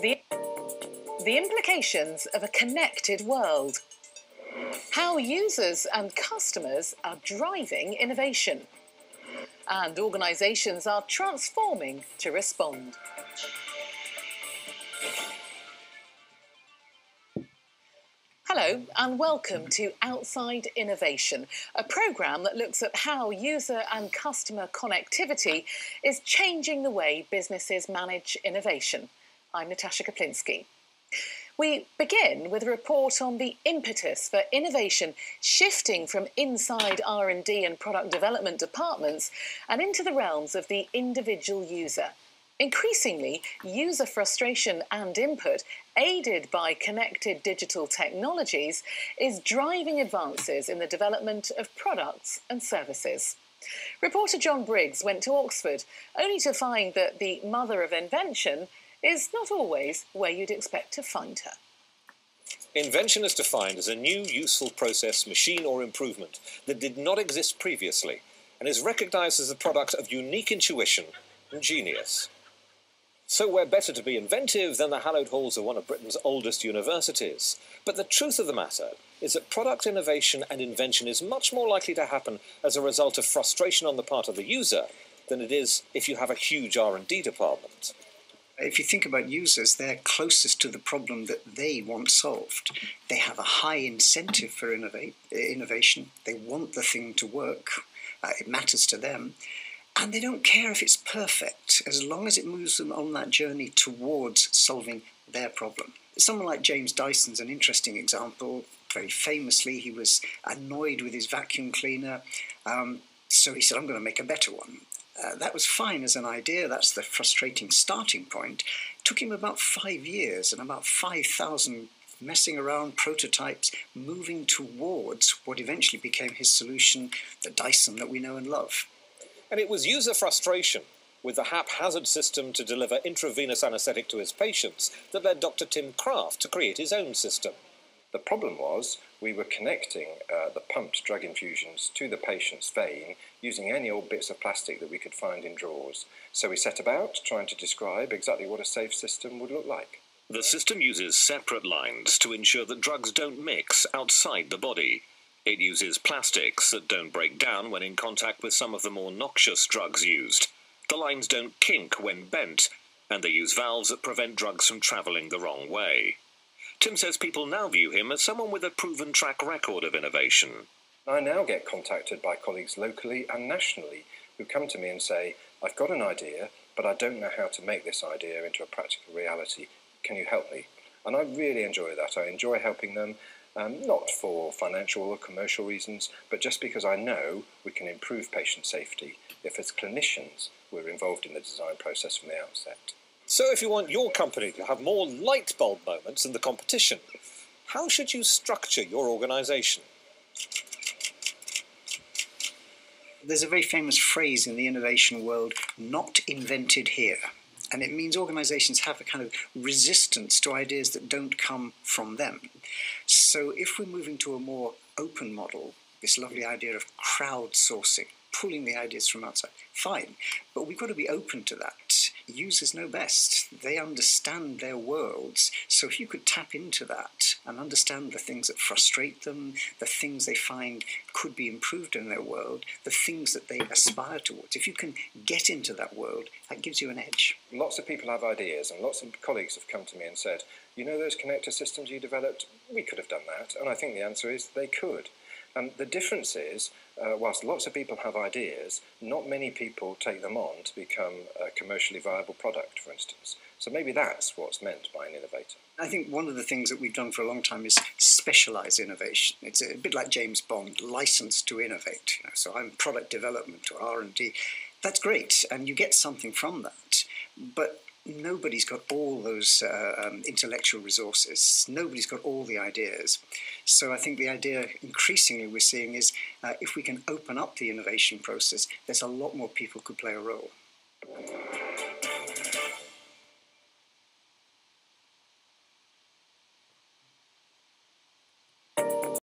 The, the implications of a connected world. How users and customers are driving innovation. And organisations are transforming to respond. Hello and welcome to Outside Innovation, a programme that looks at how user and customer connectivity is changing the way businesses manage innovation. I'm Natasha Kaplinski. We begin with a report on the impetus for innovation shifting from inside R&D and product development departments and into the realms of the individual user. Increasingly, user frustration and input, aided by connected digital technologies, is driving advances in the development of products and services. Reporter John Briggs went to Oxford, only to find that the mother of invention is not always where you'd expect to find her. Invention is defined as a new, useful process, machine or improvement that did not exist previously and is recognised as the product of unique intuition and genius. So we're better to be inventive than the hallowed halls of one of Britain's oldest universities. But the truth of the matter is that product innovation and invention is much more likely to happen as a result of frustration on the part of the user than it is if you have a huge R&D department. If you think about users, they're closest to the problem that they want solved. They have a high incentive for innovation. They want the thing to work. It matters to them. And they don't care if it's perfect, as long as it moves them on that journey towards solving their problem. Someone like James Dyson's an interesting example. Very famously, he was annoyed with his vacuum cleaner, so he said, I'm going to make a better one. That was fine as an idea. That's the frustrating starting point. It took him about 5 years and about 5,000 messing around prototypes, moving towards what eventually became his solution, the Dyson that we know and love. And it was user frustration with the haphazard system to deliver intravenous anaesthetic to his patients that led Dr. Tim Kraft to create his own system. The problem was we were connecting the pumped drug infusions to the patient's vein using any old bits of plastic that we could find in drawers. So we set about trying to describe exactly what a safe system would look like. The system uses separate lines to ensure that drugs don't mix outside the body. It uses plastics that don't break down when in contact with some of the more noxious drugs used. The lines don't kink when bent, and they use valves that prevent drugs from travelling the wrong way. Tim says people now view him as someone with a proven track record of innovation. I now get contacted by colleagues locally and nationally who come to me and say, I've got an idea, but I don't know how to make this idea into a practical reality. Can you help me? And I really enjoy that. I enjoy helping them. Not for financial or commercial reasons, but just because I know we can improve patient safety if as clinicians we're involved in the design process from the outset. So if you want your company to have more light bulb moments than the competition, how should you structure your organisation? There's a very famous phrase in the innovation world, not invented here. And it means organisations have a kind of resistance to ideas that don't come from them. So if we're moving to a more open model, this lovely idea of crowdsourcing, pulling the ideas from outside, fine. But we've got to be open to that. Users know best. They understand their worlds. So if you could tap into that and understand the things that frustrate them, the things they find could be improved in their world, the things that they aspire towards, if you can get into that world, that gives you an edge. Lots of people have ideas, and lots of colleagues have come to me and said, you know those connector systems you developed? We could have done that. And I think the answer is they could. The difference is, whilst lots of people have ideas, not many people take them on to become a commercially viable product, for instance. So maybe that's what's meant by an innovator. I think one of the things that we've done for a long time is specialise innovation. It's a bit like James Bond, licensed to innovate. So I'm product development or R&D. That's great, and you get something from that. But nobody's got all those intellectual resources. Nobody's got all the ideas. So I think the idea increasingly we're seeing is if we can open up the innovation process, there's a lot more people could play a role.